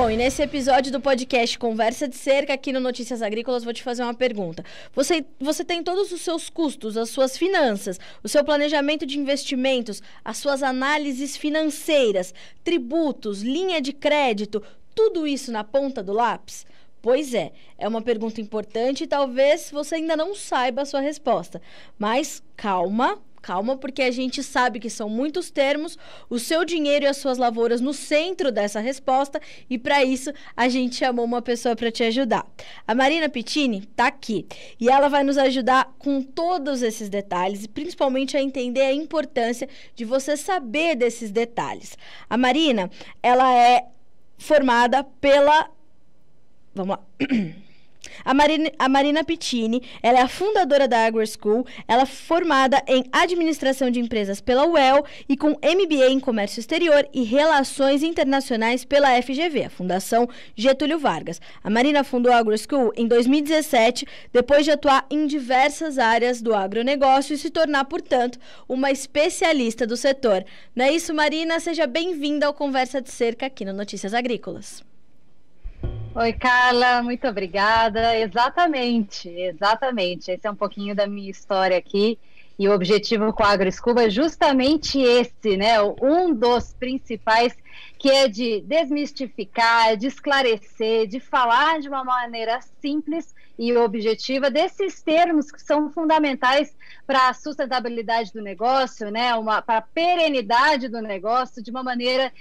Bom, e nesse episódio do podcast Conversa de Cerca, aqui no Notícias Agrícolas, vou te fazer uma pergunta. Você tem todos os seus custos, as suas finanças, o seu planejamento de investimentos, as suas análises financeiras, tributos, linha de crédito, tudo isso na ponta do lápis? Pois é uma pergunta importante e talvez você ainda não saiba a sua resposta. Mas calma, porque a gente sabe que são muitos termos, o seu dinheiro e as suas lavouras no centro dessa resposta, e para isso a gente chamou uma pessoa para te ajudar. A Marina Pittini está aqui e ela vai nos ajudar com todos esses detalhes e principalmente a entender a importância de você saber desses detalhes. A Marina, ela é formada pela... Vamos lá. A Marina Pittini, ela é a fundadora da AgroSchool, ela é formada em Administração de Empresas pela UEL e com MBA em Comércio Exterior e Relações Internacionais pela FGV, a Fundação Getúlio Vargas. A Marina fundou a AgroSchool em 2017, depois de atuar em diversas áreas do agronegócio e se tornar, portanto, uma especialista do setor. Não é isso, Marina? Seja bem-vinda ao Conversa de Cerca aqui no Notícias Agrícolas. Oi, Carla, muito obrigada. Exatamente. Esse é um pouquinho da minha história aqui. E o objetivo com a AgroSchool é justamente esse, né? Um dos principais, que é de desmistificar, de esclarecer, de falar de uma maneira simples e objetiva desses termos que são fundamentais para a sustentabilidade do negócio, né? Para a perenidade do negócio, de uma maneira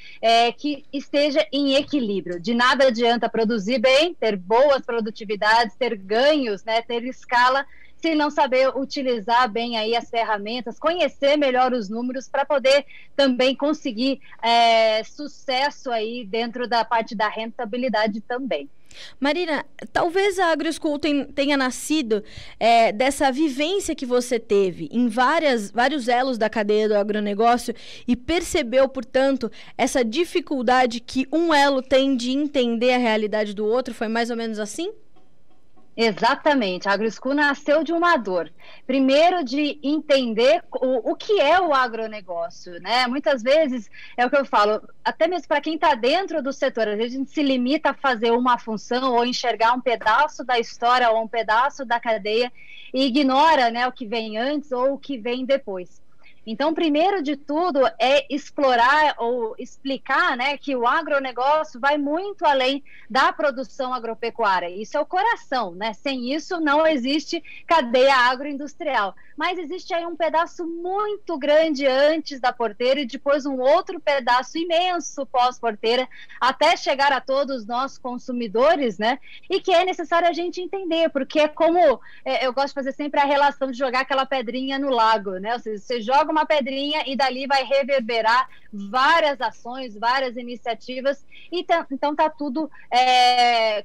que esteja em equilíbrio. De nada adianta produzir bem, ter boas produtividades, ter ganhos, né? Ter escala, se não saber utilizar bem aí as ferramentas, conhecer melhor os números para poder também conseguir sucesso aí dentro da parte da rentabilidade também. Marina, talvez a AgroSchool tenha nascido dessa vivência que você teve em vários elos da cadeia do agronegócio e percebeu, portanto, essa dificuldade que um elo tem de entender a realidade do outro. Foi mais ou menos assim? Exatamente, a AgroSchool nasceu de uma dor. Primeiro, de entender o que é o agronegócio, né? Muitas vezes, é o que eu falo, até mesmo para quem está dentro do setor, às vezes a gente se limita a fazer uma função ou enxergar um pedaço da história ou um pedaço da cadeia e ignora, né, o que vem antes ou o que vem depois. Então, primeiro de tudo, é explorar ou explicar, né, que o agronegócio vai muito além da produção agropecuária. Isso é o coração, né? Sem isso não existe cadeia agroindustrial. Mas existe aí um pedaço muito grande antes da porteira e depois um outro pedaço imenso pós-porteira, até chegar a todos nós consumidores, né? E que é necessário a gente entender, porque é como, eu gosto de fazer sempre a relação de jogar aquela pedrinha no lago, né? Ou seja, você joga uma pedrinha e dali vai reverberar várias ações, várias iniciativas, e então está tudo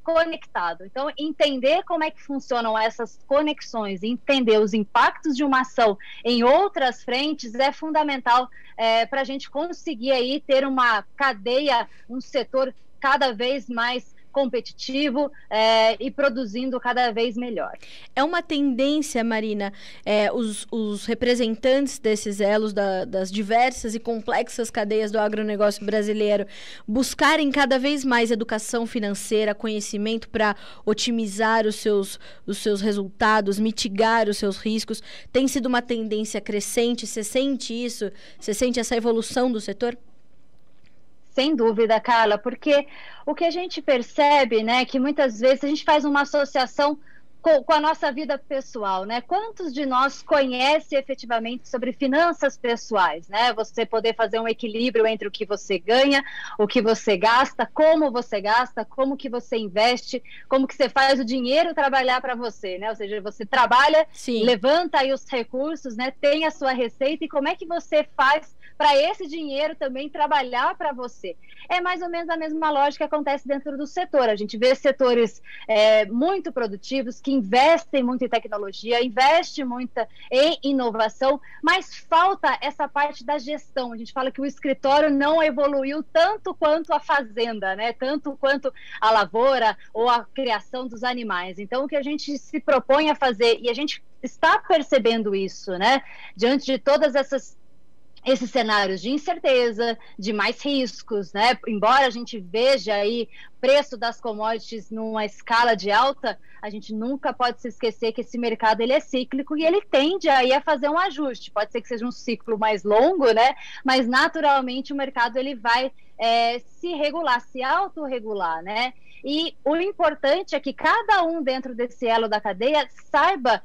conectado. Então, entender como é que funcionam essas conexões, entender os impactos de uma ação em outras frentes é fundamental para a gente conseguir aí ter uma cadeia, um setor cada vez mais competitivo e produzindo cada vez melhor. É uma tendência, Marina, os representantes desses elos das diversas e complexas cadeias do agronegócio brasileiro buscarem cada vez mais educação financeira, conhecimento para otimizar os seus resultados, mitigar os seus riscos. Tem sido uma tendência crescente? Você sente isso? Você sente essa evolução do setor? Sem dúvida, Carla, porque o que a gente percebe, né, que muitas vezes a gente faz uma associação com a nossa vida pessoal, né? Quantos de nós conhece efetivamente sobre finanças pessoais, né? Você poder fazer um equilíbrio entre o que você ganha, o que você gasta, como que você investe, como que você faz o dinheiro trabalhar para você, né? Ou seja, você trabalha, sim, levanta aí os recursos, né? Tem a sua receita e como é que você faz para esse dinheiro também trabalhar para você. É mais ou menos a mesma lógica que acontece dentro do setor. A gente vê setores muito produtivos, que investem muito em tecnologia, investem muito em inovação, mas falta essa parte da gestão. A gente fala que o escritório não evoluiu tanto quanto a fazenda, né? Tanto quanto a lavoura ou a criação dos animais. Então, o que a gente se propõe a fazer, e a gente está percebendo isso, né? Diante de todas esses cenários de incerteza, de mais riscos, né? Embora a gente veja aí preço das commodities numa escala de alta, a gente nunca pode se esquecer que esse mercado ele é cíclico e ele tende aí a fazer um ajuste. Pode ser que seja um ciclo mais longo, né? Mas naturalmente o mercado ele vai se regular, se autorregular, né? E o importante é que cada um dentro desse elo da cadeia saiba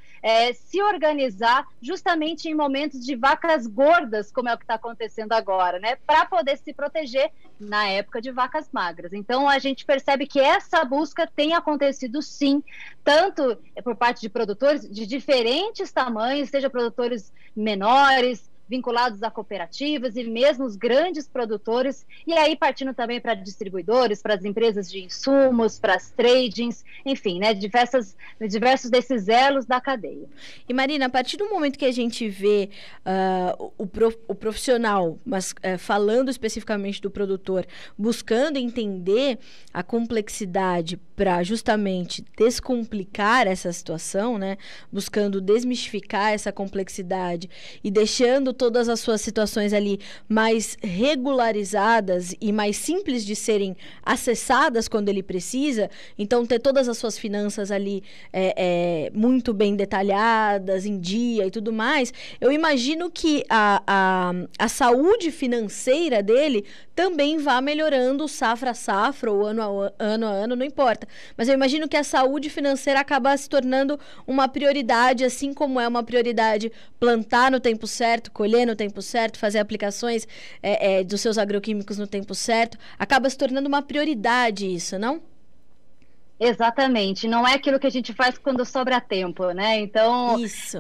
se organizar justamente em momentos de vacas gordas, como é o que está acontecendo agora, né? Para poder se proteger na época de vacas magras. Então, a gente percebe que essa busca tem acontecido sim, tanto por parte de produtores de diferentes tamanhos, seja produtores menores, vinculados a cooperativas e mesmo os grandes produtores, e aí partindo também para distribuidores, para as empresas de insumos, para as tradings, enfim, né, diversos desses elos da cadeia. E Marina, a partir do momento que a gente vê o profissional, mas falando especificamente do produtor, buscando entender a complexidade para justamente descomplicar essa situação, né, buscando desmistificar essa complexidade e deixando todas as suas situações ali mais regularizadas e mais simples de serem acessadas quando ele precisa, então ter todas as suas finanças ali muito bem detalhadas, em dia e tudo mais, eu imagino que a saúde financeira dele também vá melhorando safra a safra ou ano a ano, não importa. Mas eu imagino que a saúde financeira acaba se tornando uma prioridade, assim como é uma prioridade plantar no tempo certo, colher no tempo certo, fazer aplicações dos seus agroquímicos no tempo certo, acaba se tornando uma prioridade isso, não? Exatamente, não é aquilo que a gente faz quando sobra tempo, né? Então, isso.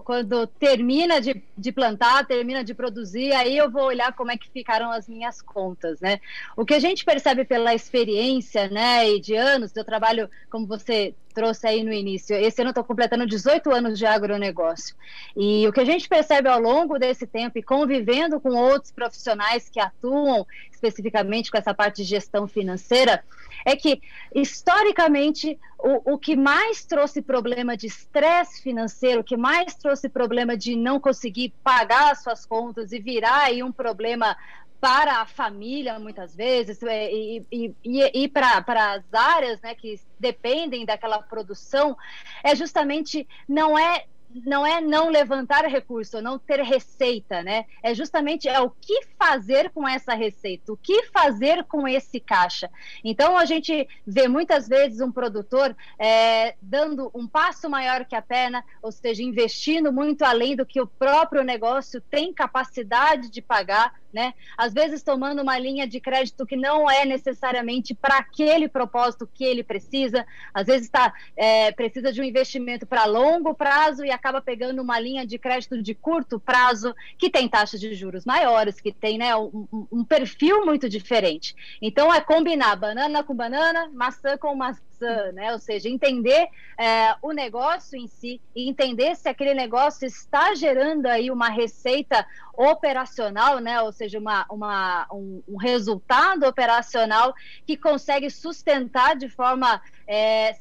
quando termina de plantar, termina de produzir, aí eu vou olhar como é que ficaram as minhas contas, né? O que a gente percebe pela experiência, né, e de anos, eu trabalho, como você trouxe aí no início, esse ano eu estou completando 18 anos de agronegócio, e o que a gente percebe ao longo desse tempo e convivendo com outros profissionais que atuam especificamente com essa parte de gestão financeira, é que, historicamente, o que mais trouxe problema de estresse financeiro, o que mais trouxe problema de não conseguir pagar as suas contas e virar aí um problema para a família, muitas vezes, e para as áreas, né, que dependem daquela produção, é justamente, não levantar recurso, não ter receita, né? É justamente o que fazer com essa receita, o que fazer com esse caixa. Então, a gente vê muitas vezes um produtor dando um passo maior que a perna, ou seja, investindo muito além do que o próprio negócio tem capacidade de pagar, né? Às vezes tomando uma linha de crédito que não é necessariamente para aquele propósito que ele precisa, às vezes precisa de um investimento para longo prazo e acaba pegando uma linha de crédito de curto prazo, que tem taxas de juros maiores, que tem, né, um perfil muito diferente. Então, é combinar banana com banana, maçã com maçã, né? Ou seja, entender o negócio em si e entender se aquele negócio está gerando aí uma receita operacional, né? Ou seja, um resultado operacional que consegue sustentar de forma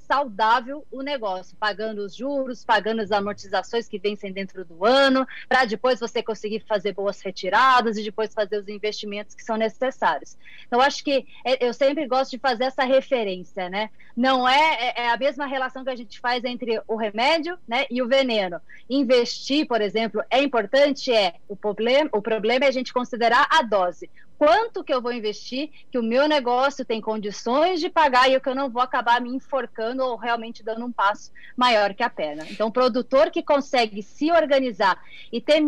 saudável o negócio, pagando os juros, pagando as amortizações que vencem dentro do ano, para depois você conseguir fazer boas retiradas e depois fazer os investimentos que são necessários. Então, acho que eu sempre gosto de fazer essa referência, né? Não é a mesma relação que a gente faz entre o remédio, né, e o veneno. Investir, por exemplo, é importante, o problema é a gente considerar a dose. Quanto que eu vou investir, que o meu negócio tem condições de pagar e que eu não vou acabar me enforcando ou realmente dando um passo maior que a perna. Então, o produtor que consegue se organizar e ter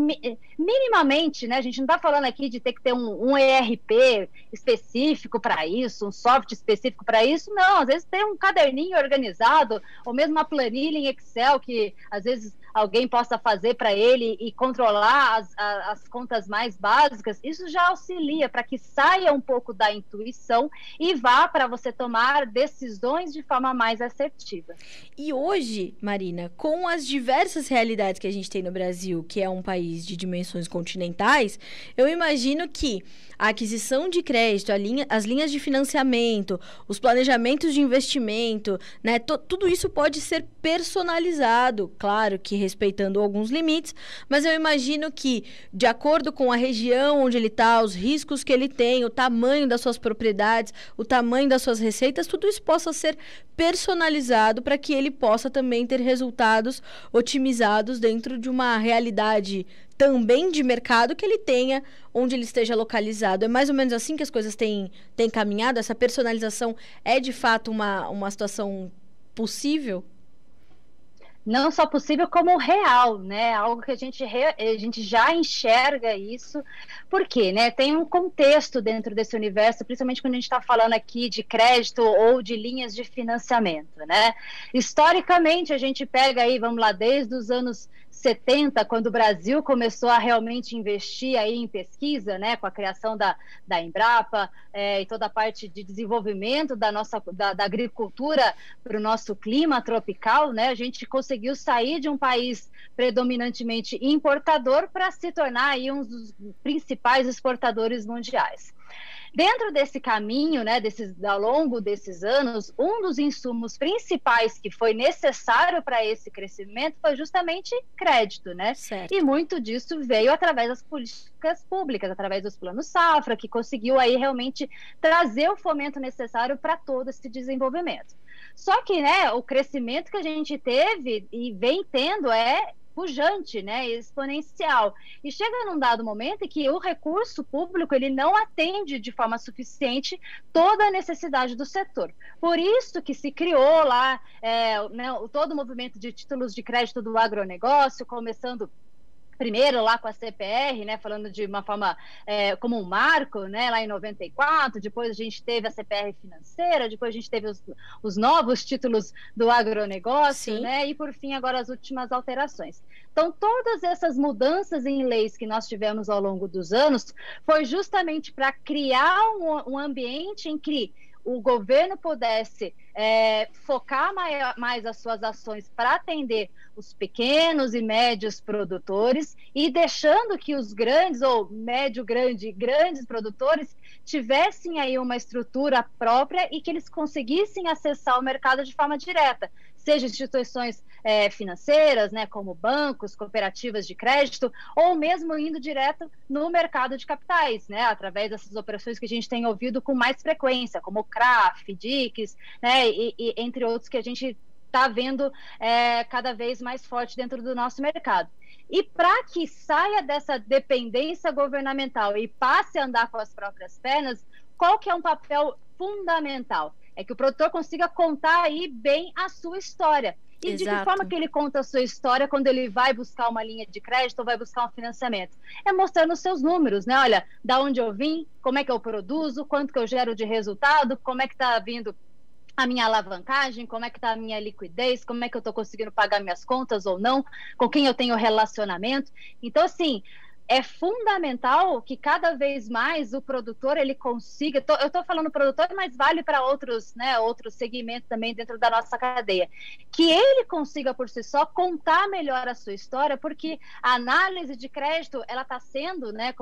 minimamente, né, a gente não está falando aqui de ter que ter um ERP específico para isso, um software específico para isso, não, às vezes tem um caderninho organizado, ou mesmo uma planilha em Excel que às vezes alguém possa fazer para ele e controlar as contas mais básicas, isso já auxilia para que saia um pouco da intuição e vá para você tomar decisões de forma mais assertiva. E hoje, Marina, com as diversas realidades que a gente tem no Brasil, que é um país de dimensões continentais, eu imagino que a aquisição de crédito, as linhas de financiamento, os planejamentos de investimento, né, tudo isso pode ser personalizado, claro que respeitando alguns limites, mas eu imagino que, de acordo com a região onde ele está, os riscos que ele tem, o tamanho das suas propriedades, o tamanho das suas receitas, tudo isso possa ser personalizado para que ele possa também ter resultados otimizados dentro de uma realidade também de mercado que ele tenha, onde ele esteja localizado. É mais ou menos assim que as coisas têm caminhado? Essa personalização é, de fato, uma situação possível? Não só possível, como real, né? Algo que a gente já enxerga isso. Por quê, né? Tem um contexto dentro desse universo, principalmente quando a gente está falando aqui de crédito ou de linhas de financiamento, né? Historicamente, a gente pega aí, vamos lá, desde os anos 70, quando o Brasil começou a realmente investir aí em pesquisa, né, com a criação da Embrapa e toda a parte de desenvolvimento da agricultura para o nosso clima tropical, né, a gente conseguiu sair de um país predominantemente importador para se tornar aí um dos principais exportadores mundiais. Dentro desse caminho, né, ao longo desses anos, um dos insumos principais que foi necessário para esse crescimento foi justamente crédito, né? Certo. E muito disso veio através das políticas públicas, através dos planos Safra, que conseguiu aí realmente trazer o fomento necessário para todo esse desenvolvimento. Só que, né, o crescimento que a gente teve e vem tendo é pujante, né, exponencial. E chega num dado momento em que o recurso público ele não atende de forma suficiente toda a necessidade do setor. Por isso que se criou lá né, todo o movimento de títulos de crédito do agronegócio, começando primeiro lá com a CPR, né, falando de uma forma como um marco, né, lá em 94, depois a gente teve a CPR financeira, depois a gente teve os novos títulos do agronegócio, né, e por fim agora as últimas alterações. Então todas essas mudanças em leis que nós tivemos ao longo dos anos foi justamente para criar um ambiente em que o governo pudesse focar mais as suas ações para atender os pequenos e médios produtores e deixando que os grandes ou grandes produtores tivessem aí uma estrutura própria e que eles conseguissem acessar o mercado de forma direta, seja instituições financeiras, né, como bancos, cooperativas de crédito, ou mesmo indo direto no mercado de capitais, né, através dessas operações que a gente tem ouvido com mais frequência, como o CRAF, DICs, né, e entre outros que a gente está vendo cada vez mais forte dentro do nosso mercado. E para que saia dessa dependência governamental e passe a andar com as próprias pernas, qual que é um papel fundamental? É que o produtor consiga contar aí bem a sua história. E Exato. De que forma que ele conta a sua história quando ele vai buscar uma linha de crédito ou vai buscar um financiamento? É mostrando os seus números, né? Olha, da onde eu vim, como é que eu produzo, quanto que eu gero de resultado, como é que está vindo a minha alavancagem, como é que está a minha liquidez, como é que eu estou conseguindo pagar minhas contas ou não, com quem eu tenho relacionamento. Então, assim, é fundamental que cada vez mais o produtor ele consiga, eu estou falando produtor, mas vale para outros, né, outros segmentos também dentro da nossa cadeia, que ele consiga por si só contar melhor a sua história, porque a análise de crédito ela está sendo, né,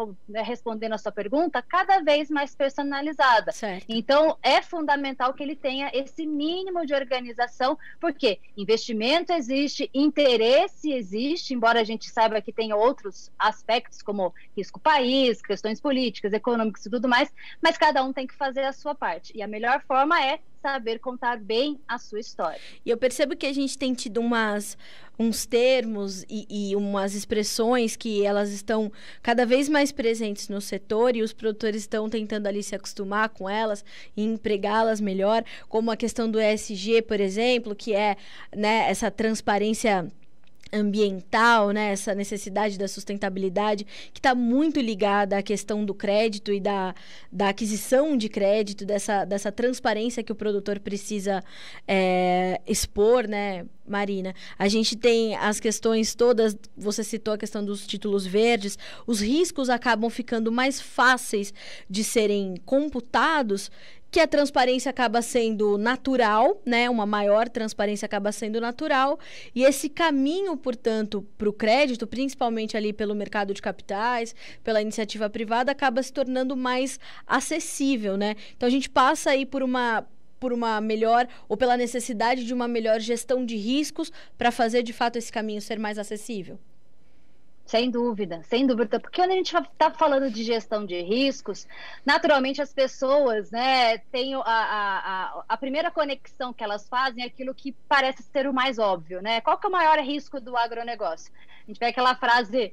respondendo a sua pergunta, cada vez mais personalizada. Certo. Então é fundamental que ele tenha esse mínimo de organização, porque investimento existe, interesse existe, embora a gente saiba que tem outros aspectos como risco país, questões políticas, econômicas e tudo mais, mas cada um tem que fazer a sua parte. E a melhor forma é saber contar bem a sua história. E eu percebo que a gente tem tido uns termos e umas expressões que elas estão cada vez mais presentes no setor e os produtores estão tentando ali se acostumar com elas e empregá-las melhor, como a questão do ESG, por exemplo, que é, né, essa transparência ambiental, né, essa necessidade da sustentabilidade, que está muito ligada à questão do crédito e da aquisição de crédito, dessa transparência que o produtor precisa expor, né, Marina? A gente tem as questões todas, você citou a questão dos títulos verdes, os riscos acabam ficando mais fáceis de serem computados, que a transparência acaba sendo natural, né? Uma maior transparência acaba sendo natural, e esse caminho, portanto, para o crédito, principalmente ali pelo mercado de capitais, pela iniciativa privada, acaba se tornando mais acessível, né? Então a gente passa aí por uma por uma melhor, ou pela necessidade de uma melhor gestão de riscos para fazer, de fato, esse caminho ser mais acessível? Sem dúvida, sem dúvida, porque quando a gente está falando de gestão de riscos, naturalmente as pessoas, né, têm a primeira conexão que elas fazem é aquilo que parece ser o mais óbvio, né? Qual que é o maior risco do agronegócio? A gente vê aquela frase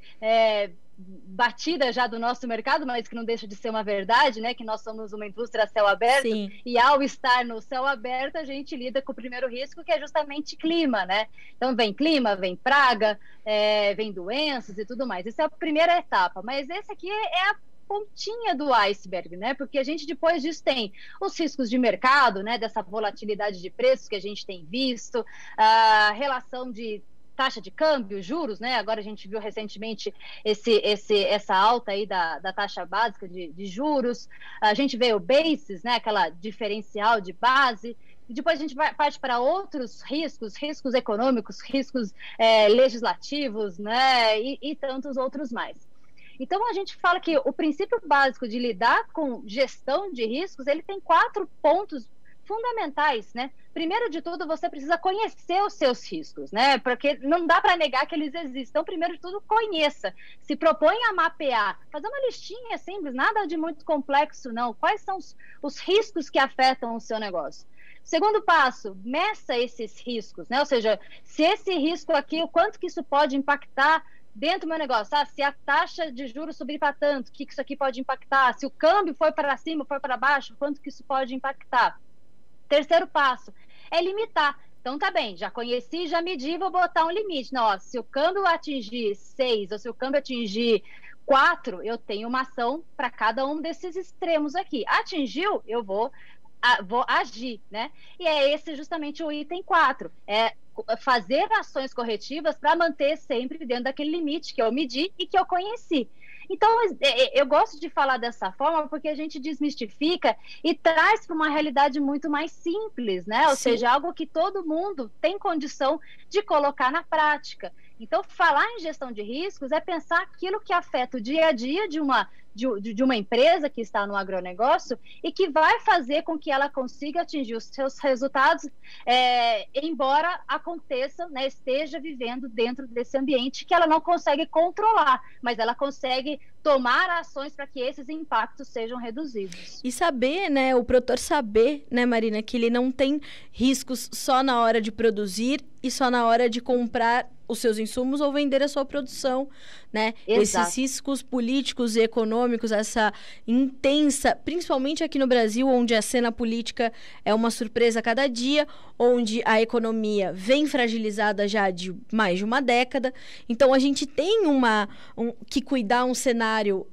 batida já do nosso mercado, mas que não deixa de ser uma verdade, né? Que nós somos uma indústria a céu aberto. Sim. E ao estar no céu aberto, a gente lida com o primeiro risco, que é justamente clima, né? Então vem clima, vem praga, vem doenças e tudo mais. Essa é a primeira etapa, mas esse aqui é a pontinha do iceberg, né? Porque a gente depois disso tem os riscos de mercado, né? Dessa volatilidade de preços que a gente tem visto, a relação de taxa de câmbio, juros, né? Agora a gente viu recentemente essa alta aí da taxa básica de juros. A gente vê o basis, né? Aquela diferencial de base. E depois a gente parte para outros riscos econômicos, riscos legislativos, né? E tantos outros mais. Então, a gente fala que o princípio básico de lidar com gestão de riscos, ele tem 4 pontos fundamentais, né? Primeiro de tudo, você precisa conhecer os seus riscos, né? Porque não dá para negar que eles existem. Então, primeiro de tudo, conheça. Se propõe a mapear. Fazer uma listinha simples, nada de muito complexo, não. Quais são os riscos que afetam o seu negócio? Segundo passo, meça esses riscos, né? Ou seja, se esse risco aqui, o quanto que isso pode impactar dentro do meu negócio, se a taxa de juros subir para tanto, o que isso aqui pode impactar? Se o câmbio for para cima, for para baixo, quanto que isso pode impactar? Terceiro passo é limitar. Então, tá bem, já conheci, já medi, vou botar um limite. Não, se o câmbio atingir 6 ou se o câmbio atingir 4, eu tenho uma ação para cada um desses extremos aqui. Atingiu, eu vou agir, né? E é esse justamente o item 4, é fazer ações corretivas para manter sempre dentro daquele limite que eu medi e que eu conheci. Então, eu gosto de falar dessa forma porque a gente desmistifica e traz para uma realidade muito mais simples, né? Ou seja, algo que todo mundo tem condição de colocar na prática. Então, falar em gestão de riscos é pensar aquilo que afeta o dia a dia de uma empresa que está no agronegócio e que vai fazer com que ela consiga atingir os seus resultados, embora aconteça, né, esteja vivendo dentro desse ambiente que ela não consegue controlar, mas ela consegue tomar ações para que esses impactos sejam reduzidos. E saber, né, o produtor saber, né, Marina, que ele não tem riscos só na hora de produzir e só na hora de comprar os seus insumos ou vender a sua produção, né? Exato. Esses riscos políticos e econômicos, essa intensa, principalmente aqui no Brasil, onde a cena política é uma surpresa a cada dia, onde a economia vem fragilizada já de mais de uma década. Então, a gente tem que cuidar um cenário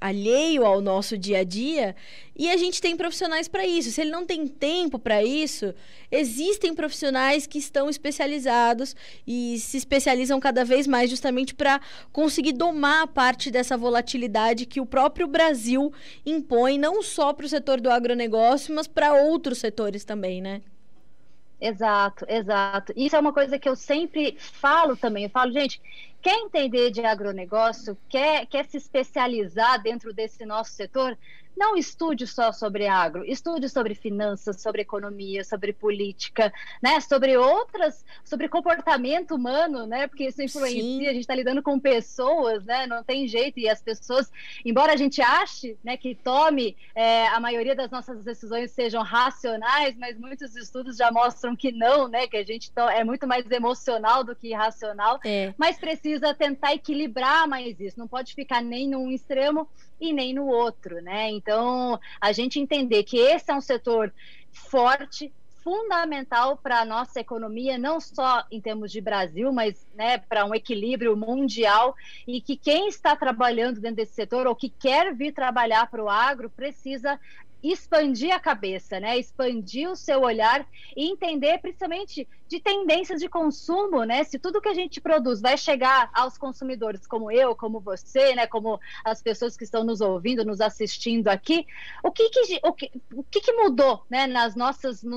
alheio ao nosso dia a dia e a gente tem profissionais para isso. Se ele não tem tempo para isso, existem profissionais que estão especializados e se especializam cada vez mais justamente para conseguir domar parte dessa volatilidade que o próprio Brasil impõe, não só para o setor do agronegócio, mas para outros setores também, né? Exato, exato. Isso é uma coisa que eu sempre falo também. Eu falo, gente, quer entender de agronegócio, quer se especializar dentro desse nosso setor, não estude só sobre agro, estude sobre finanças, sobre economia, sobre política, né? Sobre comportamento humano, né? Porque isso influencia, Sim. A gente está lidando com pessoas, né? Não tem jeito, e as pessoas, embora a gente ache, né, que a maioria das nossas decisões sejam racionais, mas muitos estudos já mostram que não, né? Que a gente é muito mais emocional do que racional, mas precisa tentar equilibrar mais isso, não pode ficar nem num extremo e nem no outro, né? Então, a gente entender que esse é um setor forte, fundamental para a nossa economia, não só em termos de Brasil, mas, né, para um equilíbrio mundial, e que quem está trabalhando dentro desse setor ou que quer vir trabalhar para o agro precisa expandir a cabeça, né? Expandir o seu olhar e entender principalmente de tendências de consumo, né? Se tudo que a gente produz vai chegar aos consumidores como eu, como você, né? Como as pessoas que estão nos ouvindo, nos assistindo aqui, o que mudou, né? Nos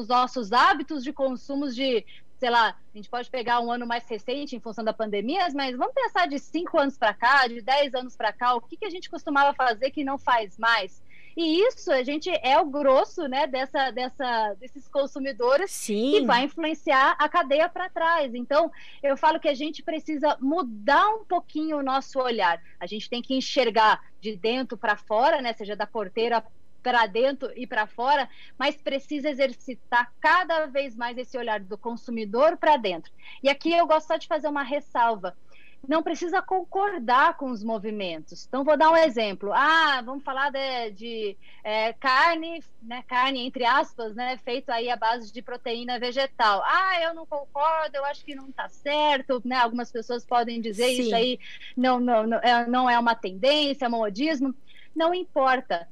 nossos hábitos de consumo de, sei lá, a gente pode pegar um ano mais recente em função da pandemia, mas vamos pensar de 5 anos para cá, de 10 anos para cá, o que a gente costumava fazer que não faz mais? E isso, a gente é o grosso, né, desses consumidores. Sim. Que vai influenciar a cadeia para trás. Então, eu falo que a gente precisa mudar um pouquinho o nosso olhar. A gente tem que enxergar de dentro para fora, né, seja da porteira para dentro e para fora, mas precisa exercitar cada vez mais esse olhar do consumidor para dentro. E aqui eu gosto só de fazer uma ressalva. Não precisa concordar com os movimentos. Então, vou dar um exemplo. Vamos falar de carne, né, carne, entre aspas, né, feito aí à base de proteína vegetal. Eu não concordo, eu acho que não está certo, né? Algumas pessoas podem dizer Sim. Isso aí não é uma tendência, é um modismo. Não importa.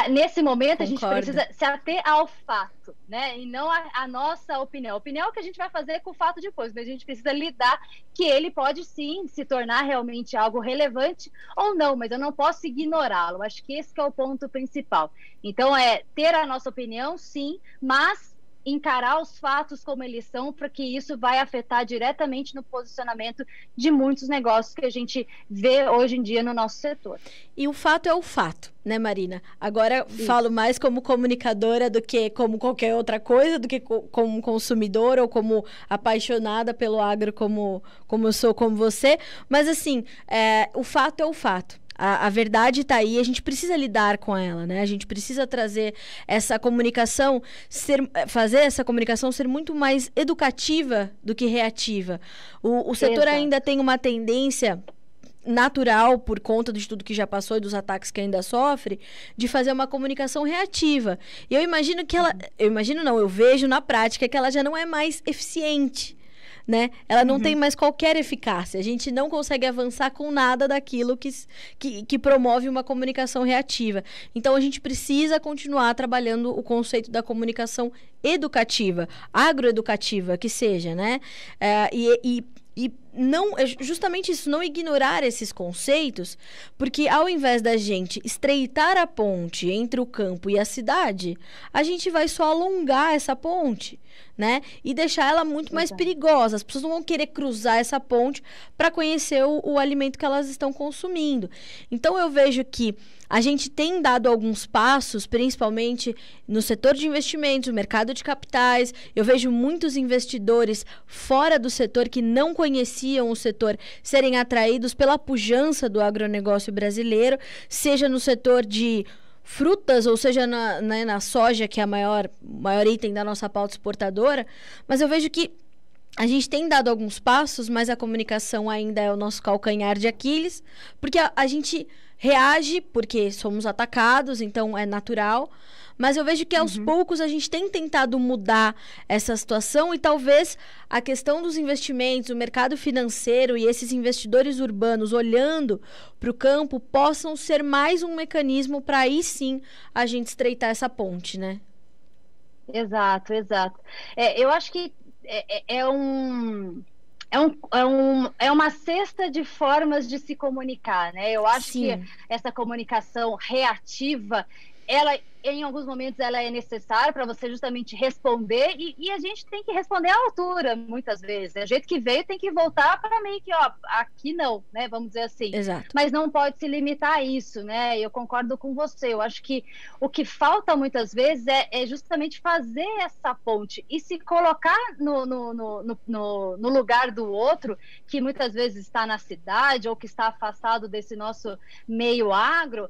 Nesse momento, a gente precisa se ater ao fato, né? E não a nossa opinião. A opinião é o que a gente vai fazer com o fato depois, mas a gente precisa lidar que ele pode sim se tornar realmente algo relevante ou não, mas eu não posso ignorá-lo. Acho que esse que é o ponto principal. Então, ter a nossa opinião, sim, mas encarar os fatos como eles são, porque isso vai afetar diretamente no posicionamento de muitos negócios que a gente vê hoje em dia no nosso setor. E o fato é o fato, né, Marina? Agora falo mais como comunicadora do que como qualquer outra coisa, do que como consumidora ou como apaixonada pelo agro como eu sou, como você. Mas, assim, o fato é o fato. A verdade está aí, a gente precisa lidar com ela, né? A gente precisa trazer essa comunicação, fazer essa comunicação ser muito mais educativa do que reativa. O setor ainda tem uma tendência natural, por conta de tudo que já passou e dos ataques que ainda sofre, de fazer uma comunicação reativa. E eu imagino que eu vejo na prática que ela já não é mais eficiente, né? Ela não tem mais qualquer eficácia. A gente não consegue avançar com nada daquilo que promove uma comunicação reativa. Então, a gente precisa continuar trabalhando o conceito da comunicação educativa, agroeducativa, que seja, né? E não, justamente isso, não ignorar esses conceitos, porque ao invés da gente estreitar a ponte entre o campo e a cidade, a gente vai só alongar essa ponte, né? E deixar ela muito mais perigosa. As pessoas não vão querer cruzar essa ponte para conhecer o alimento que elas estão consumindo. Então, eu vejo que a gente tem dado alguns passos, principalmente no setor de investimentos, no mercado de capitais. Eu vejo muitos investidores fora do setor que não conheciam o setor serem atraídos pela pujança do agronegócio brasileiro, seja no setor de frutas, ou seja na soja, que é o maior item da nossa pauta exportadora. Mas eu vejo que a gente tem dado alguns passos, mas a comunicação ainda é o nosso calcanhar de Aquiles, porque a gente reage porque somos atacados, então é natural. Mas eu vejo que aos poucos a gente tem tentado mudar essa situação e talvez a questão dos investimentos, o mercado financeiro e esses investidores urbanos olhando para o campo possam ser mais um mecanismo para aí sim a gente estreitar essa ponte, né? Exato. Eu acho que é uma cesta de formas de se comunicar, né? Eu acho que essa comunicação reativa, ela, em alguns momentos, ela é necessária para você justamente responder, e a gente tem que responder à altura, muitas vezes. Do jeito que veio, tem que voltar para meio que, aqui não, né? Vamos dizer assim. Exato. Mas não pode se limitar a isso, né? Eu concordo com você. Eu acho que o que falta muitas vezes é justamente fazer essa ponte e se colocar no lugar do outro, que muitas vezes está na cidade ou que está afastado desse nosso meio agro,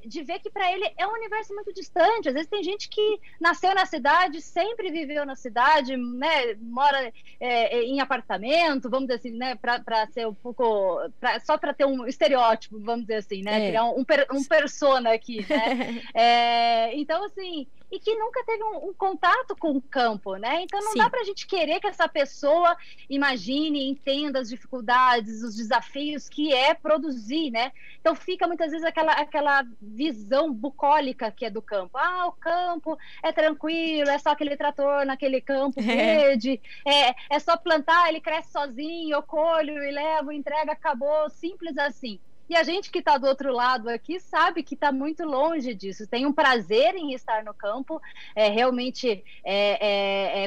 de ver que para ele é um universo muito distante. Às vezes tem gente que nasceu na cidade, sempre viveu na cidade, né, mora em apartamento, vamos dizer assim, né, para ser um pouco, só para ter um estereótipo, vamos dizer assim, né, criar um persona aqui, né? Então, assim, e que nunca teve um contato com o campo, né? Então não dá para a gente querer que essa pessoa imagine, entenda as dificuldades, os desafios que é produzir, né? Então fica muitas vezes aquela visão bucólica que é do campo. O campo é tranquilo, é só aquele trator naquele campo verde, é só plantar, ele cresce sozinho, eu colho e levo, entrega, acabou, simples assim. E a gente que está do outro lado aqui sabe que está muito longe disso. Tem um prazer em estar no campo, realmente,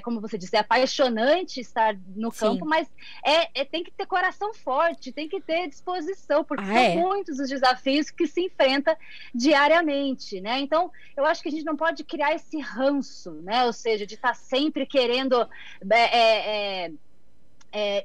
como você disse, é apaixonante estar no campo, mas tem que ter coração forte, tem que ter disposição, porque são muitos os desafios que se enfrenta diariamente, né? Então, eu acho que a gente não pode criar esse ranço, né? Ou seja, de estar sempre querendo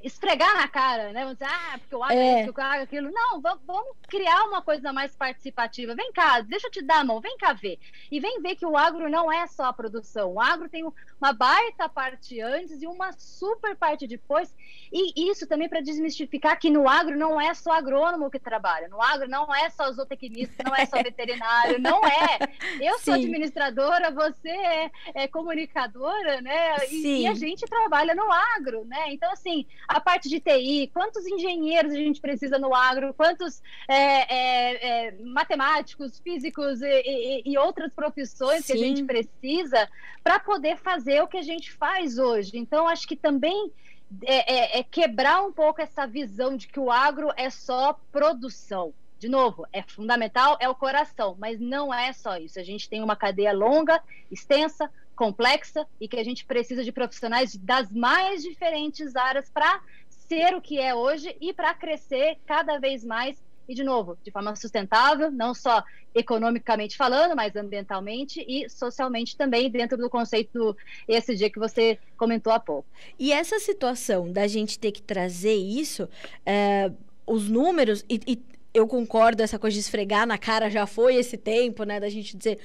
esfregar na cara, né? Vamos dizer, porque o agro é isso, o agro é aquilo. Não, vamos criar uma coisa mais participativa. Vem cá, deixa eu te dar a mão, vem cá ver. E vem ver que o agro não é só a produção. O agro tem uma baita parte antes e uma super parte depois. E isso também para desmistificar que no agro não é só agrônomo que trabalha. No agro não é só zootecnista, não é só veterinário, não é. Eu sou administradora, você é comunicadora, né? E a gente trabalha no agro, né? Então, assim, a parte de TI, quantos engenheiros a gente precisa no agro, quantos matemáticos, físicos e outras profissões que a gente precisa para poder fazer o que a gente faz hoje. Então, acho que também quebrar um pouco essa visão de que o agro é só produção. De novo, é fundamental, é o coração, mas não é só isso. A gente tem uma cadeia longa, extensa, complexa e que a gente precisa de profissionais das mais diferentes áreas para ser o que é hoje e para crescer cada vez mais e, de novo, de forma sustentável, não só economicamente falando, mas ambientalmente e socialmente também, dentro do conceito do ESG que você comentou há pouco. E essa situação da gente ter que trazer isso, os números, e eu concordo, essa coisa de esfregar na cara já foi esse tempo, né, da gente dizer...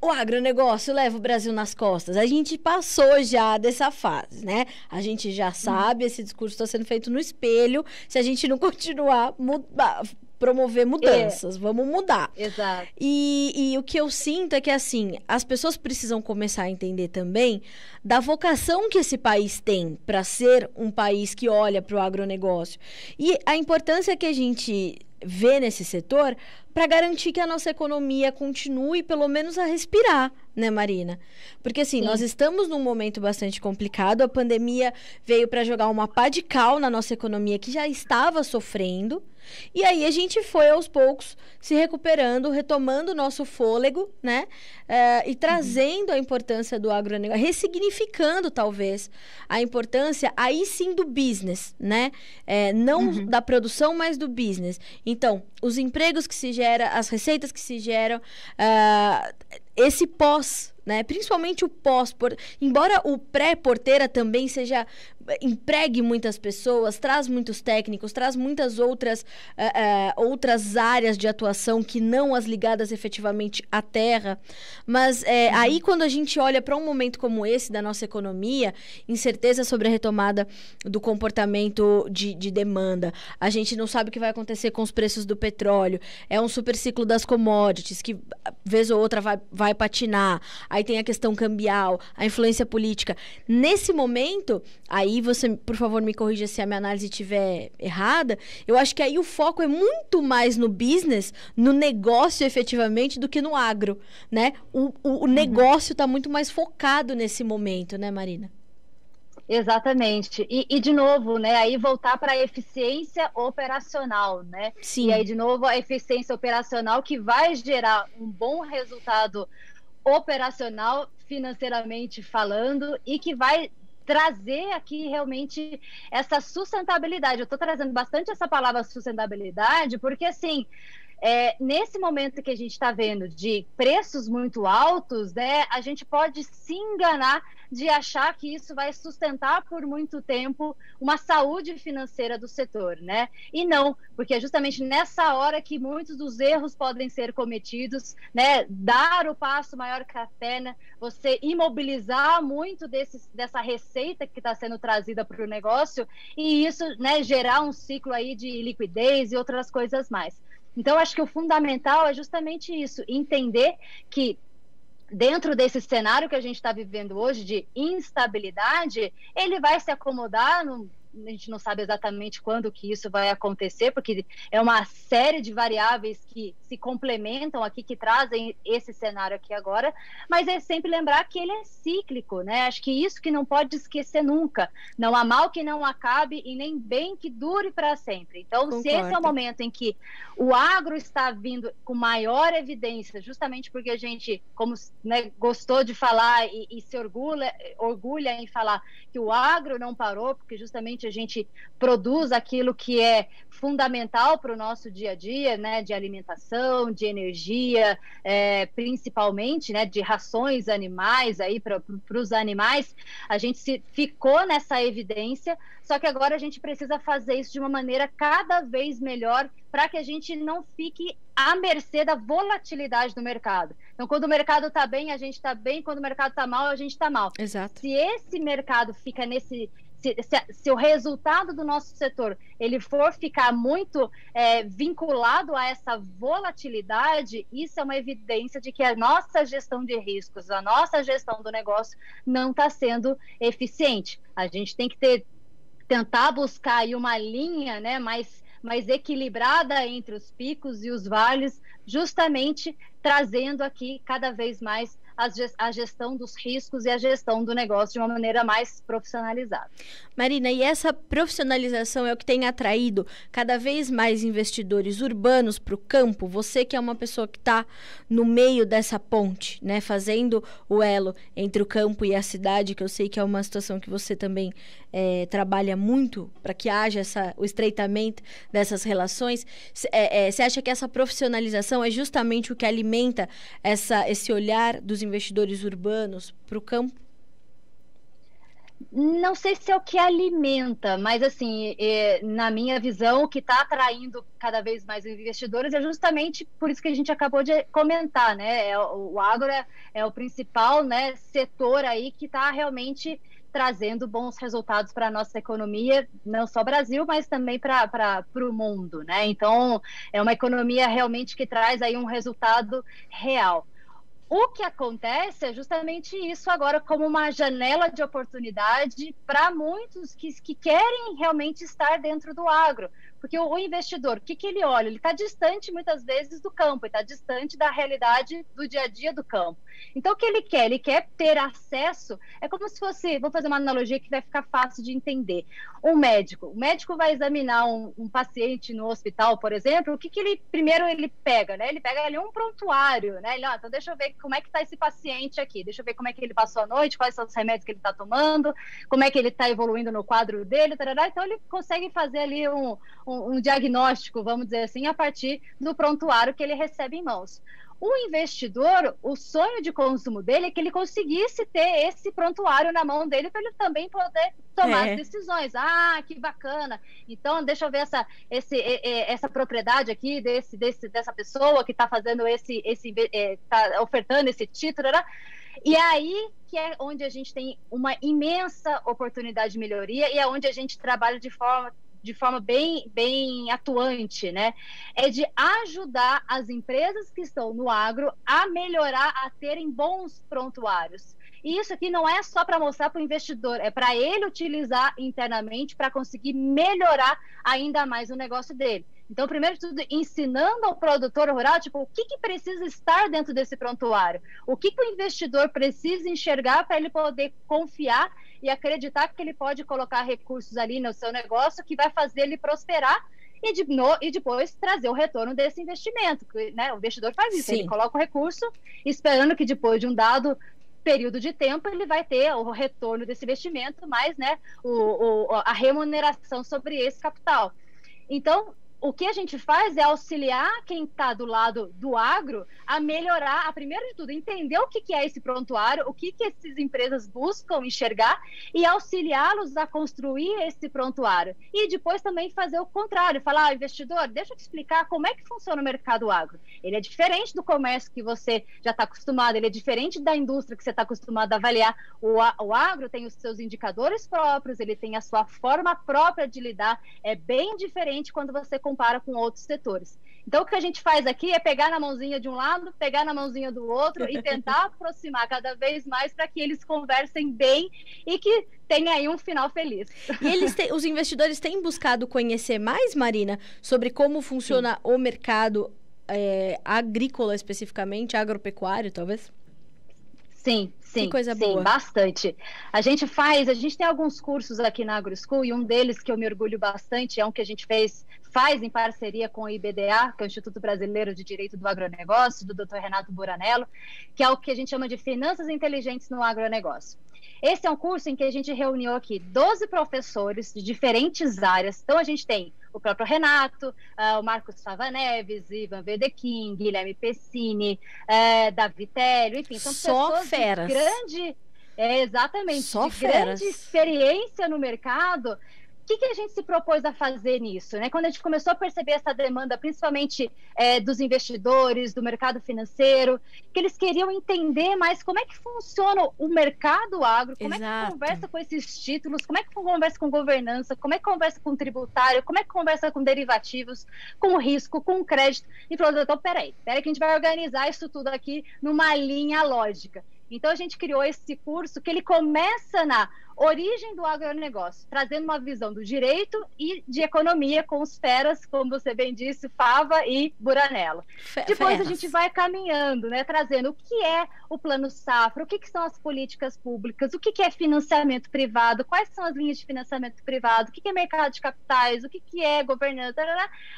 O agronegócio leva o Brasil nas costas. A gente passou já dessa fase, né? A gente já sabe, esse discurso está sendo feito no espelho. Se a gente não continuar promover mudanças, vamos mudar. Exato. E o que eu sinto é que, assim, as pessoas precisam começar a entender também da vocação que esse país tem para ser um país que olha para o agronegócio. E a importância que a gente vê nesse setor para garantir que a nossa economia continue, pelo menos, a respirar, né, Marina? Porque, assim, nós estamos num momento bastante complicado, a pandemia veio para jogar uma pá de cal na nossa economia que já estava sofrendo, e aí a gente foi, aos poucos, se recuperando, retomando o nosso fôlego, né? E trazendo a importância do agronegócio, ressignificando, talvez, a importância, aí sim, do business, né? Não da produção, mas do business. Então, os empregos que se geram, as receitas que se geram, esse pós, né? Principalmente o pós, embora o pré-porteira também empregue muitas pessoas, traz muitos técnicos, traz muitas outras áreas de atuação que não as ligadas efetivamente à terra, mas aí quando a gente olha para um momento como esse da nossa economia, incerteza sobre a retomada do comportamento de demanda, a gente não sabe o que vai acontecer com os preços do petróleo, é um super ciclo das commodities que vez ou outra vai patinar, aí tem a questão cambial, a influência política. Nesse momento, aí você, por favor, me corrija se a minha análise estiver errada, eu acho que aí o foco é muito mais no business, no negócio efetivamente, do que no agro, né? O negócio está muito mais focado nesse momento, né, Marina? Exatamente. E de novo, né, aí voltar para a eficiência operacional, né? Sim. E aí, de novo, a eficiência operacional que vai gerar um bom resultado operacional, financeiramente falando, e que vai trazer aqui realmente essa sustentabilidade. Eu estou trazendo bastante essa palavra sustentabilidade, porque, assim, nesse momento que a gente está vendo de preços muito altos, né, a gente pode se enganar de achar que isso vai sustentar por muito tempo uma saúde financeira do setor, né? E não, porque é justamente nessa hora que muitos dos erros podem ser cometidos, né? Dar o passo maior que a perna, você imobilizar muito dessa receita que está sendo trazida para o negócio e isso, né, gerar um ciclo aí de liquidez e outras coisas mais. Então, acho que o fundamental é justamente isso, entender que dentro desse cenário que a gente está vivendo hoje de instabilidade, ele vai se acomodar a gente não sabe exatamente quando que isso vai acontecer, porque é uma série de variáveis que se complementam aqui, que trazem esse cenário aqui agora, mas é sempre lembrar que ele é cíclico, né? Acho que isso que não pode esquecer nunca. Não há mal que não acabe e nem bem que dure para sempre. Então, Concordo. se esse é o momento em que o agro está vindo com maior evidência, justamente porque a gente, como, né, gostou de falar e se orgulha em falar que o agro não parou, porque justamente a gente produz aquilo que é fundamental para o nosso dia a dia, né, de alimentação, de energia, principalmente, né, de rações animais aí para os animais. A gente ficou nessa evidência, só que agora a gente precisa fazer isso de uma maneira cada vez melhor para que a gente não fique à mercê da volatilidade do mercado. Então, quando o mercado está bem, a gente está bem, quando o mercado está mal, a gente está mal. Exato. Se esse mercado fica nesse... Se o resultado do nosso setor ele for ficar muito vinculado a essa volatilidade, isso é uma evidência de que a nossa gestão de riscos, a nossa gestão do negócio não está sendo eficiente. A gente tem que tentar buscar aí uma linha, né, mais equilibrada entre os picos e os vales, justamente trazendo aqui cada vez mais a gestão dos riscos e a gestão do negócio de uma maneira mais profissionalizada. Marina, e essa profissionalização é o que tem atraído cada vez mais investidores urbanos para o campo? Você que é uma pessoa que está no meio dessa ponte, né, fazendo o elo entre o campo e a cidade, que eu sei que é uma situação que você também trabalha muito para que haja o estreitamento dessas relações. Você acha que essa profissionalização é justamente o que alimenta esse olhar dos investidores urbanos para o campo? Não sei se é o que alimenta, mas assim, na minha visão, o que está atraindo cada vez mais investidores é justamente por isso que a gente acabou de comentar, né? O agro é o principal, né, setor aí que está realmente trazendo bons resultados para a nossa economia, não só Brasil, mas também para o mundo, né? Então, é uma economia realmente que traz aí um resultado real. O que acontece é justamente isso agora como uma janela de oportunidade para muitos que querem realmente estar dentro do agro. Porque o investidor, o que ele olha? Ele está distante, muitas vezes, do campo, ele está distante da realidade do dia a dia do campo. Então, o que ele quer? Ele quer ter acesso, é como se fosse, vou fazer uma analogia que vai ficar fácil de entender. O médico vai examinar um paciente no hospital, por exemplo, o que ele primeiro ele pega, né? Ele pega ali um prontuário, né? Então, deixa eu ver como é que está esse paciente aqui, deixa eu ver como é que ele passou a noite, quais são os remédios que ele está tomando, como é que ele está evoluindo no quadro dele, tarará. Então, ele consegue fazer ali um diagnóstico, vamos dizer assim, a partir do prontuário que ele recebe em mãos. O investidor, o sonho de consumo dele é que ele conseguisse ter esse prontuário na mão dele para ele também poder tomar as decisões. Ah, que bacana! Então, deixa eu ver essa propriedade aqui dessa pessoa que está fazendo está ofertando esse título. E aí que é onde a gente tem uma imensa oportunidade de melhoria e é onde a gente trabalha de forma bem atuante, né? É de ajudar as empresas que estão no agro a melhorar, a terem bons prontuários. E isso aqui não é só para mostrar para o investidor, é para ele utilizar internamente para conseguir melhorar ainda mais o negócio dele. Então, primeiro de tudo, ensinando ao produtor rural, tipo, o que precisa estar dentro desse prontuário? O que o investidor precisa enxergar para ele poder confiar e acreditar que ele pode colocar recursos ali no seu negócio que vai fazer ele prosperar e depois trazer o retorno desse investimento, né? O investidor faz isso, ele coloca o recurso esperando que depois de um dado período de tempo ele vai ter o retorno desse investimento, mais, né, a remuneração sobre esse capital. Então, o que a gente faz é auxiliar quem está do lado do agro a melhorar, primeiro de tudo, entender o que é esse prontuário, o que essas empresas buscam enxergar e auxiliá-los a construir esse prontuário. E depois também fazer o contrário, falar, investidor, deixa eu te explicar como é que funciona o mercado agro. Ele é diferente do comércio que você já está acostumado, ele é diferente da indústria que você está acostumado a avaliar. O agro tem os seus indicadores próprios, ele tem a sua forma própria de lidar, é bem diferente quando você compara com outros setores. Então, o que a gente faz aqui é pegar na mãozinha de um lado, pegar na mãozinha do outro e tentar aproximar cada vez mais para que eles conversem bem e que tenha aí um final feliz. E os investidores têm buscado conhecer mais, Marina, sobre como funciona o mercado agrícola especificamente, agropecuário, talvez? Sim, sim, que coisa sim, boa. Bastante. A gente tem alguns cursos aqui na AgroSchool e um deles que eu me orgulho bastante é um que a gente faz em parceria com o IBDA, que é o Instituto Brasileiro de Direito do Agronegócio, do Dr. Renato Buranello, que é o que a gente chama de Finanças Inteligentes no Agronegócio. Esse é um curso em que a gente reuniu aqui 12 professores de diferentes áreas. Então, a gente tem o próprio Renato, o Marcos Fava Neves, Ivan Vedequim, Guilherme Pessini, Davi Télio, enfim, são pessoas feras. de grande... exatamente, Só de feras. grande experiência no mercado. O que a gente se propôs a fazer nisso? Né? Quando a gente começou a perceber essa demanda, principalmente dos investidores, do mercado financeiro, que eles queriam entender mais como é que funciona o mercado agro, como é que conversa com esses títulos, como é que conversa com governança, como é que conversa com tributário, como é que conversa com derivativos, com risco, com crédito. E falou, doutor, peraí que a gente vai organizar isso tudo aqui numa linha lógica. Então, a gente criou esse curso que ele começa na origem do agronegócio, trazendo uma visão do direito e de economia com os feras, como você bem disse, Fava e Buranello. Depois a gente vai caminhando, né, trazendo o que é o Plano Safra, o que são as políticas públicas, o que é financiamento privado, quais são as linhas de financiamento privado, o que é mercado de capitais, o que é governança,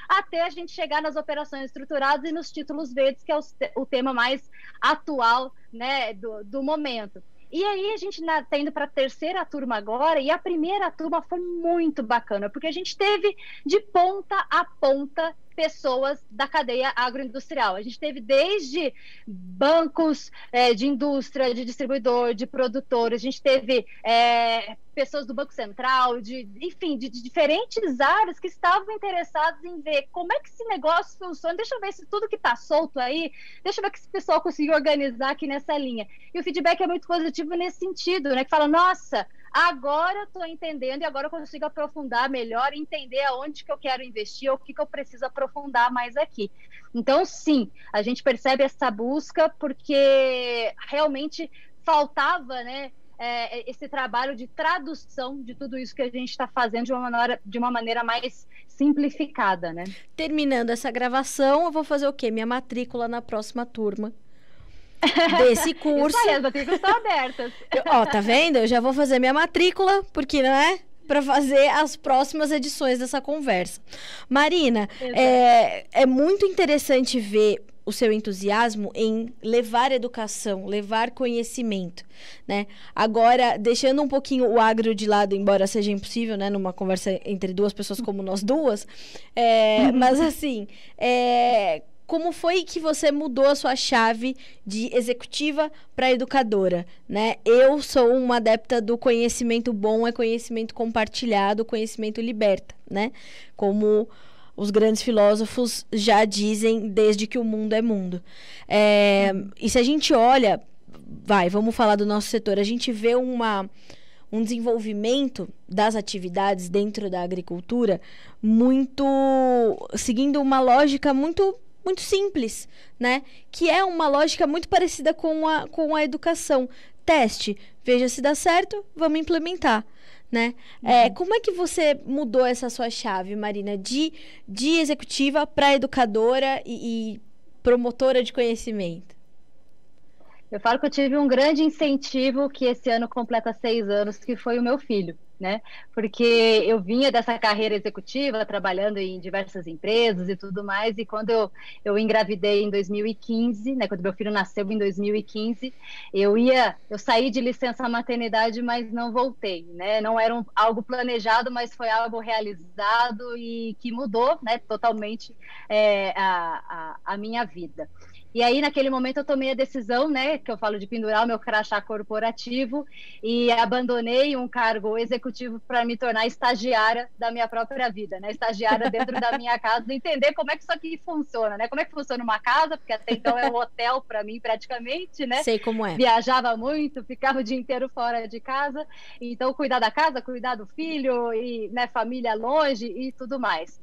até a gente chegar nas operações estruturadas e nos títulos verdes, que é o tema mais atual, né, do momento. E aí a gente está indo para a terceira turma agora, e a primeira turma foi muito bacana, porque a gente teve de ponta a ponta pessoas da cadeia agroindustrial. A gente teve desde bancos de indústria, de distribuidor, de produtor, a gente teve pessoas do Banco Central, enfim, de diferentes áreas que estavam interessadas em ver como é que esse negócio funciona. Deixa eu ver se tudo que está solto aí, deixa eu ver que esse pessoal conseguiu organizar aqui nessa linha. E o feedback é muito positivo nesse sentido, né? Que fala, nossa, agora eu estou entendendo e agora eu consigo aprofundar melhor, entender aonde que eu quero investir ou o que eu preciso aprofundar mais aqui. Então, sim, a gente percebe essa busca porque realmente faltava, né, esse trabalho de tradução de tudo isso que a gente está fazendo de uma maneira mais simplificada, né? Terminando essa gravação, eu vou fazer o quê? Minha matrícula na próxima turma desse curso. Isso aí, as matrículas estão abertas. Tá vendo? Eu já vou fazer minha matrícula, porque não é? Para fazer as próximas edições dessa conversa. Marina, é muito interessante ver o seu entusiasmo em levar educação, levar conhecimento, né? Agora, deixando um pouquinho o agro de lado, embora seja impossível, né? Numa conversa entre duas pessoas como nós duas, mas assim, como foi que você mudou a sua chave de executiva para educadora, né? Eu sou uma adepta do conhecimento bom, é conhecimento compartilhado, conhecimento liberta, né? Como os grandes filósofos já dizem desde que o mundo é mundo. E se a gente olha, vamos falar do nosso setor, a gente vê um desenvolvimento das atividades dentro da agricultura seguindo uma lógica muito simples, né? Que é uma lógica muito parecida com a educação. Teste, veja se dá certo, vamos implementar, né? Como é que você mudou essa sua chave, Marina, de executiva para educadora e promotora de conhecimento? Eu falo que eu tive um grande incentivo que esse ano completa 6 anos, que foi o meu filho, né? Porque eu vinha dessa carreira executiva, trabalhando em diversas empresas e tudo mais, e quando eu engravidei em 2015, né? Quando meu filho nasceu em 2015, eu saí de licença maternidade, mas não voltei, né? Não era algo planejado, mas foi algo realizado e que mudou, né? Totalmente a minha vida. E aí, naquele momento, eu tomei a decisão, né, que eu falo de pendurar o meu crachá corporativo e abandonei um cargo executivo para me tornar estagiária da minha própria vida, né, estagiária dentro da minha casa, entender como é que isso aqui funciona, né, como é que funciona uma casa, porque até então é um hotel para mim praticamente, né. Sei como é. Viajava muito, ficava o dia inteiro fora de casa, então cuidar da casa, cuidar do filho e, né, família longe e tudo mais.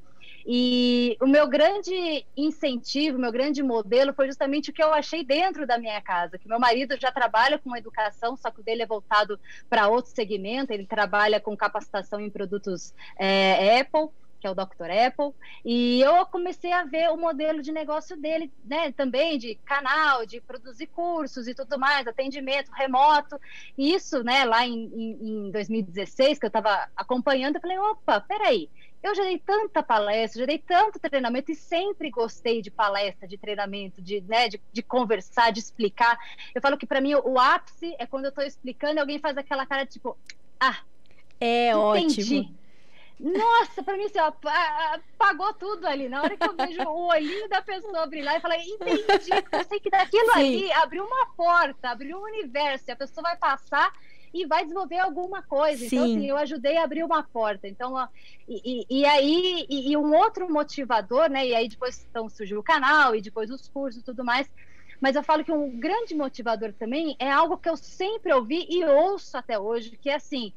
E o meu grande incentivo, o meu grande modelo foi justamente o que eu achei dentro da minha casa, que meu marido já trabalha com educação, só que o dele é voltado para outro segmento, ele trabalha com capacitação em produtos Apple, que é o Dr. Apple, e eu comecei a ver o modelo de negócio dele, né, também de canal, de produzir cursos e tudo mais, atendimento remoto, e isso, né, lá em 2016, que eu estava acompanhando, eu falei, opa, peraí, eu já dei tanta palestra, já dei tanto treinamento e sempre gostei de palestra, de treinamento, de conversar, de explicar. Eu falo que para mim o ápice é quando eu estou explicando e alguém faz aquela cara tipo, é entendi. ótimo. Nossa, para mim, assim, ó, apagou tudo ali. Na hora que eu vejo o olhinho da pessoa brilhar, eu falei, entendi, porque eu sei que daquilo ali abriu uma porta, abriu um universo, e a pessoa vai passar e vai desenvolver alguma coisa. Sim. Então, assim, eu ajudei a abrir uma porta. Então, ó, e um outro motivador, né? E aí depois então, surgiu o canal e depois os cursos e tudo mais. Mas eu falo que um grande motivador também é algo que eu sempre ouvi e ouço até hoje, que é assim,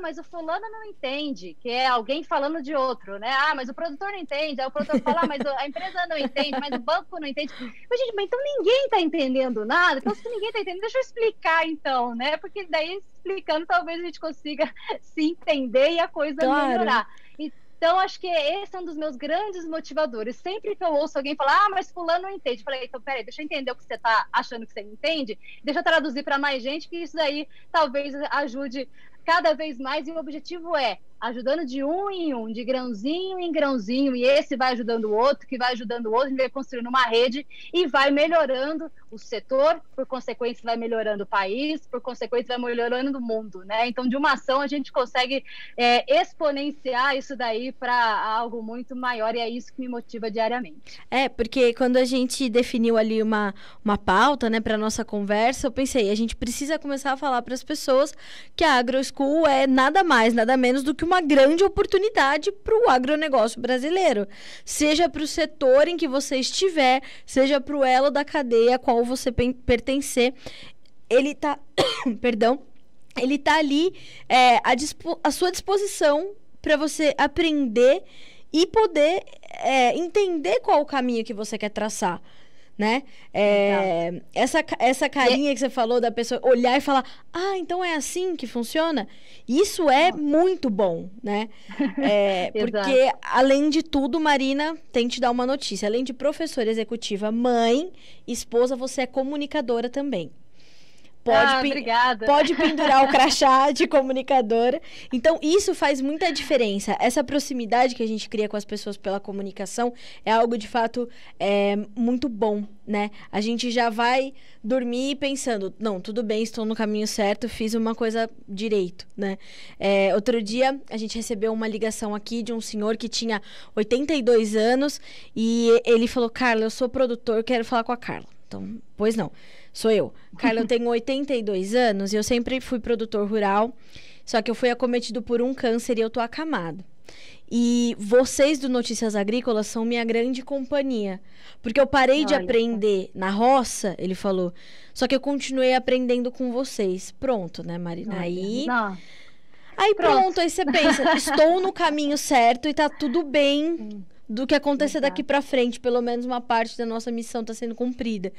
mas o fulano não entende, que é alguém falando de outro, né? Mas o produtor não entende, aí o produtor fala, mas a empresa não entende, mas o banco não entende. Mas, gente, então ninguém está entendendo nada, então se ninguém está entendendo, deixa eu explicar então, né? Porque daí, explicando, talvez a gente consiga se entender e a coisa melhorar. Então, acho que esse é um dos meus grandes motivadores. Sempre que eu ouço alguém falar, mas fulano não entende. Eu falei, então, peraí, deixa eu entender o que você está achando que você entende. Deixa eu traduzir para mais gente, que isso daí talvez ajude cada vez mais. E o objetivo é ajudando de um em um, de grãozinho em grãozinho. E esse vai ajudando o outro, que vai ajudando o outro. A gente vai construindo uma rede e vai melhorando o setor. Por consequência, vai melhorando o país. Por consequência, vai melhorando o mundo, né? Então, de uma ação, a gente consegue exponenciar isso daí para algo muito maior, e é isso que me motiva diariamente. Porque quando a gente definiu ali uma pauta, né, para nossa conversa, eu pensei, a gente precisa começar a falar para as pessoas que a AgroSchool é nada mais, nada menos do que uma grande oportunidade para o agronegócio brasileiro. Seja para o setor em que você estiver, seja para o elo da cadeia a qual você pertencer, ele está perdão, ele está ali à sua disposição para você aprender e poder entender qual o caminho que você quer traçar, né? Essa carinha que você falou da pessoa olhar e falar, então é assim que funciona? Isso é muito bom, né? Porque, além de tudo, Marina, tem que te dar uma notícia. Além de professora executiva, mãe, esposa, você é comunicadora também. Pode pendurar o crachá de comunicadora. Então, isso faz muita diferença. Essa proximidade que a gente cria com as pessoas pela comunicação é algo, de fato, muito bom, né? A gente já vai dormir pensando, não, tudo bem, estou no caminho certo, fiz uma coisa direito, né? Outro dia, a gente recebeu uma ligação aqui de um senhor que tinha 82 anos e ele falou, Carla, eu sou produtor, quero falar com a Carla. Então, pois não. Sou eu. Carla, eu tenho 82 anos e eu sempre fui produtor rural, só que eu fui acometido por um câncer e eu tô acamado. E vocês do Notícias Agrícolas são minha grande companhia. Porque eu parei de aprender na roça, ele falou, só que eu continuei aprendendo com vocês. Pronto, né, Marina? Aí pronto, aí você pensa, estou no caminho certo e tá tudo bem do que acontecer daqui para frente, pelo menos uma parte da nossa missão está sendo cumprida.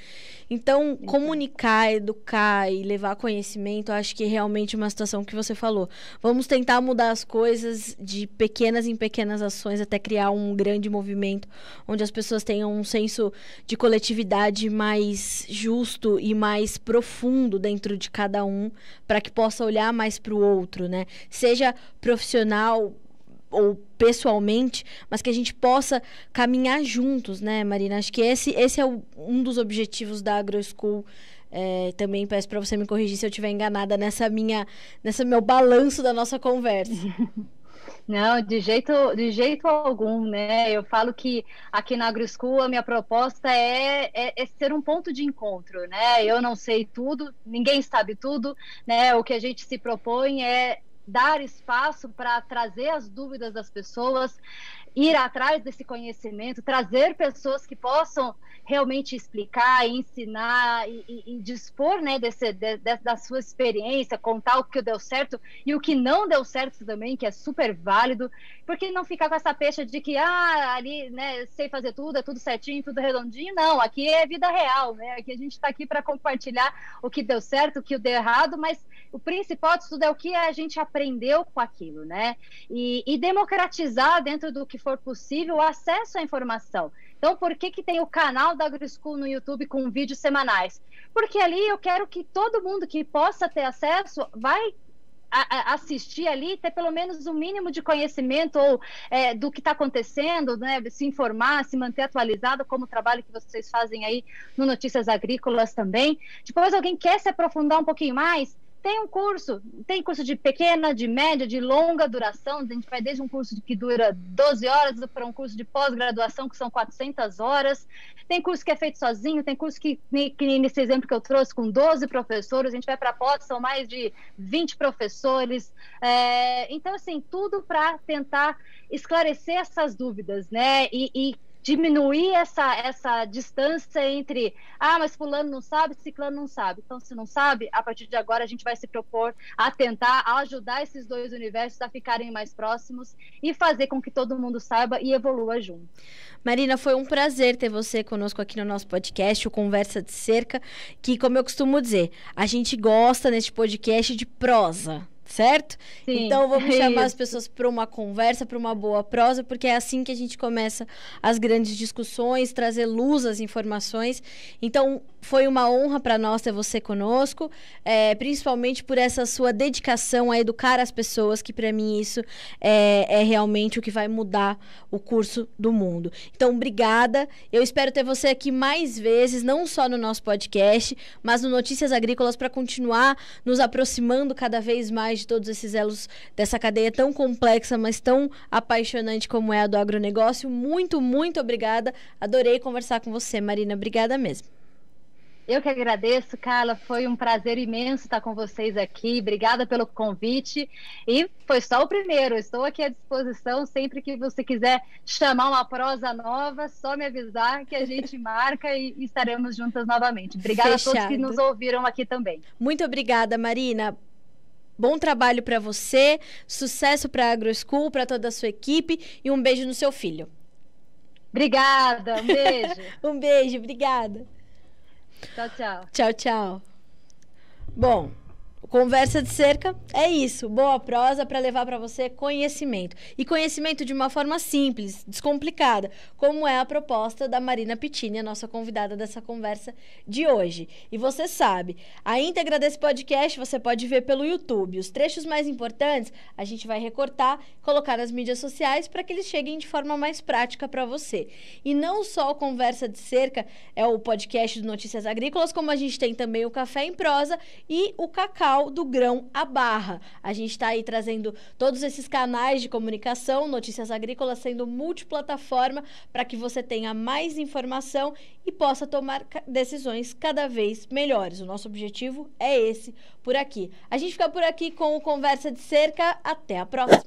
Então, comunicar, educar e levar conhecimento, acho que é realmente uma situação que você falou. Vamos tentar mudar as coisas de pequenas em pequenas ações até criar um grande movimento onde as pessoas tenham um senso de coletividade mais justo e mais profundo dentro de cada um, para que possa olhar mais para o outro, né? Seja profissional ou pessoalmente, mas que a gente possa caminhar juntos, né, Marina? Acho que esse é um dos objetivos da AgroSchool. Também peço para você me corrigir se eu estiver enganada nesse meu balanço da nossa conversa. Não, de jeito algum, né? Eu falo que aqui na AgroSchool a minha proposta é ser um ponto de encontro, né? Eu não sei tudo, ninguém sabe tudo, né? O que a gente se propõe é dar espaço para trazer as dúvidas das pessoas, ir atrás desse conhecimento, trazer pessoas que possam realmente explicar, ensinar e dispor, né, da sua experiência, contar o que deu certo e o que não deu certo também, que é super válido, porque não ficar com essa pecha de que, ali, né, sei fazer tudo, é tudo certinho, tudo redondinho. Não, aqui é vida real, né, aqui a gente está aqui para compartilhar o que deu certo, o que deu errado, mas o principal disso tudo é o que a gente aprendeu com aquilo, né, e democratizar dentro do que for possível o acesso à informação. Então, por que tem o canal da AgroSchool no YouTube com vídeos semanais? Porque ali eu quero que todo mundo que possa ter acesso vai assistir ali, ter pelo menos um mínimo de conhecimento ou do que está acontecendo, né? Se informar, se manter atualizado, como o trabalho que vocês fazem aí no Notícias Agrícolas também. Depois, alguém quer se aprofundar um pouquinho mais? Tem curso de pequena, de média, de longa duração. A gente vai desde um curso que dura 12 horas para um curso de pós-graduação que são 400 horas. Tem curso que é feito sozinho, tem curso que nesse exemplo que eu trouxe, com 12 professores, a gente vai para a pós, são mais de 20 professores. Então, assim, tudo para tentar esclarecer essas dúvidas, né? E diminuir essa distância entre, mas fulano não sabe, ciclano não sabe. Então, se não sabe, a partir de agora a gente vai se propor a tentar ajudar esses dois universos a ficarem mais próximos e fazer com que todo mundo saiba e evolua junto. Marina, foi um prazer ter você conosco aqui no nosso podcast, o Conversa de Cerca, que, como eu costumo dizer, a gente gosta neste podcast de prosa. Certo? Sim, então vamos chamar as pessoas para uma conversa, para uma boa prosa, porque é assim que a gente começa as grandes discussões, trazer luz às informações. Então foi uma honra para nós ter você conosco, principalmente por essa sua dedicação a educar as pessoas, que para mim isso é realmente o que vai mudar o curso do mundo. Então, obrigada. Eu espero ter você aqui mais vezes, não só no nosso podcast, mas no Notícias Agrícolas, para continuar nos aproximando cada vez mais de todos esses elos dessa cadeia tão complexa, mas tão apaixonante como é a do agronegócio. Muito, muito obrigada. Adorei conversar com você, Marina. Obrigada mesmo. Eu que agradeço, Carla. Foi um prazer imenso estar com vocês aqui. Obrigada pelo convite. E foi só o primeiro. Estou aqui à disposição. Sempre que você quiser chamar uma prosa nova, só me avisar que a gente marca e estaremos juntas novamente. Obrigada a todos que nos ouviram aqui também. Muito obrigada, Marina. Bom trabalho para você, sucesso para a AgroSchool, para toda a sua equipe e um beijo no seu filho. Obrigada, um beijo. Um beijo, obrigada. Tchau, tchau. Tchau, tchau. Bom, Conversa de Cerca é isso, boa prosa para levar para você conhecimento. E conhecimento de uma forma simples, descomplicada, como é a proposta da Marina Pittini, a nossa convidada dessa conversa de hoje. E você sabe, a íntegra desse podcast você pode ver pelo YouTube. Os trechos mais importantes a gente vai recortar, colocar nas mídias sociais para que eles cheguem de forma mais prática para você. E não só o Conversa de Cerca é o podcast do Notícias Agrícolas, como a gente tem também o Café em Prosa e o Cacau do Grão à Barra. A gente está aí trazendo todos esses canais de comunicação, Notícias Agrícolas sendo multiplataforma para que você tenha mais informação e possa tomar decisões cada vez melhores. O nosso objetivo é esse por aqui. A gente fica por aqui com o Conversa de Cerca. Até a próxima!